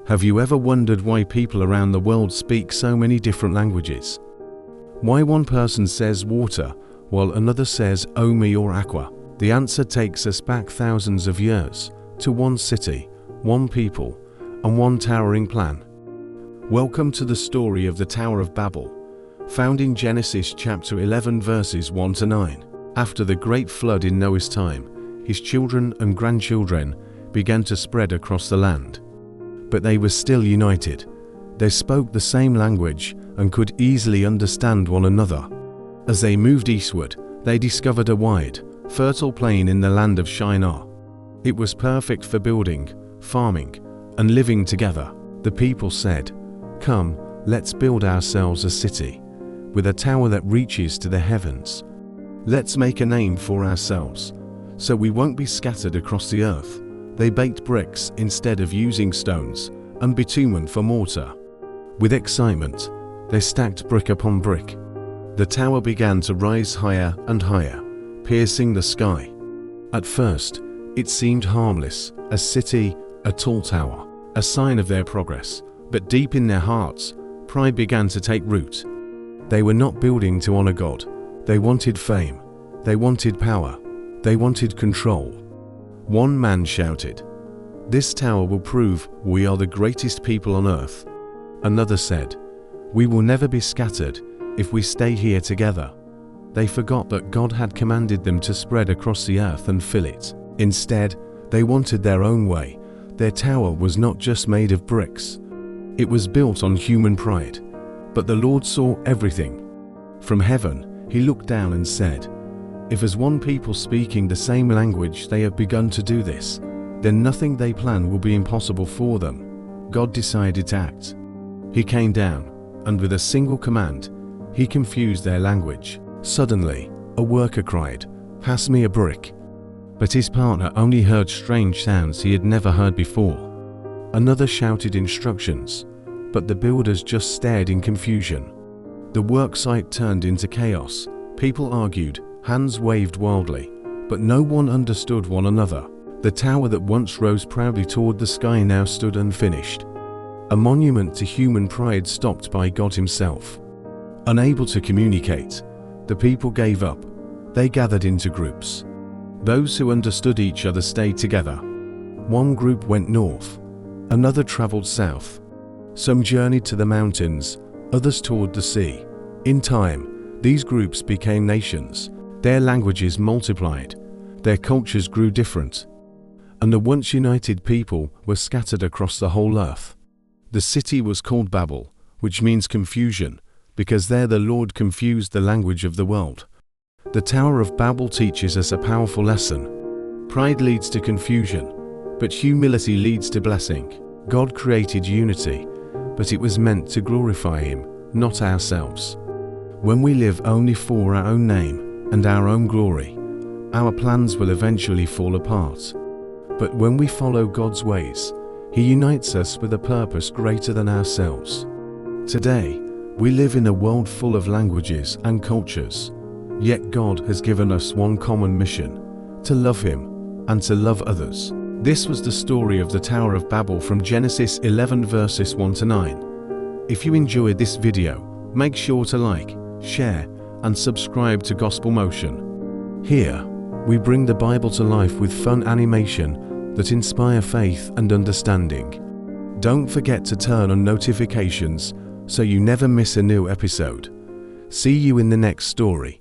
Have you ever wondered why people around the world speak so many different languages? Why one person says water while another says omi or aqua? The answer takes us back thousands of years to one city, one people, and one towering plan. Welcome to the story of the Tower of Babel, found in Genesis chapter 11 verses 1 to 9. After the great flood in Noah's time, his children and grandchildren began to spread across the land. But they were still united. They spoke the same language and could easily understand one another. As they moved eastward, they discovered a wide, fertile plain in the land of Shinar. It was perfect for building, farming, and living together. The people said, "Come, let's build ourselves a city, with a tower that reaches to the heavens. Let's make a name for ourselves, so we won't be scattered across the earth." They baked bricks instead of using stones, and bitumen for mortar. With excitement, they stacked brick upon brick. The tower began to rise higher and higher, piercing the sky. At first, it seemed harmless, a city, a tall tower, a sign of their progress. But deep in their hearts, pride began to take root. They were not building to honor God. They wanted fame. They wanted power. They wanted control. One man shouted, "This tower will prove we are the greatest people on earth." Another said, "We will never be scattered if we stay here together." They forgot that God had commanded them to spread across the earth and fill it. Instead, they wanted their own way. Their tower was not just made of bricks. It was built on human pride. But the Lord saw everything. From heaven, he looked down and said, "If as one people speaking the same language they have begun to do this, then nothing they plan will be impossible for them." God decided to act. He came down, and with a single command, he confused their language. Suddenly, a worker cried, "Pass me a brick." But his partner only heard strange sounds he had never heard before. Another shouted instructions, but the builders just stared in confusion. The work site turned into chaos. People argued, hands waved wildly, but no one understood one another. The tower that once rose proudly toward the sky now stood unfinished. A monument to human pride stopped by God himself. Unable to communicate, the people gave up. They gathered into groups. Those who understood each other stayed together. One group went north, another traveled south. Some journeyed to the mountains, others toward the sea. In time, these groups became nations. Their languages multiplied, their cultures grew different, and the once united people were scattered across the whole earth. The city was called Babel, which means confusion, because there the Lord confused the language of the world. The Tower of Babel teaches us a powerful lesson. Pride leads to confusion, but humility leads to blessing. God created unity, but it was meant to glorify him, not ourselves. When we live only for our own name and our own glory, our plans will eventually fall apart. But when we follow God's ways, he unites us with a purpose greater than ourselves. Today, we live in a world full of languages and cultures, yet God has given us one common mission: to love him and to love others. This was the story of the Tower of Babel from Genesis 11 verses 1 to 9. If you enjoyed this video, make sure to like, share, and subscribe to Gospel Motion. Here, we bring the Bible to life with fun animation that inspire faith and understanding. Don't forget to turn on notifications so you never miss a new episode. See you in the next story.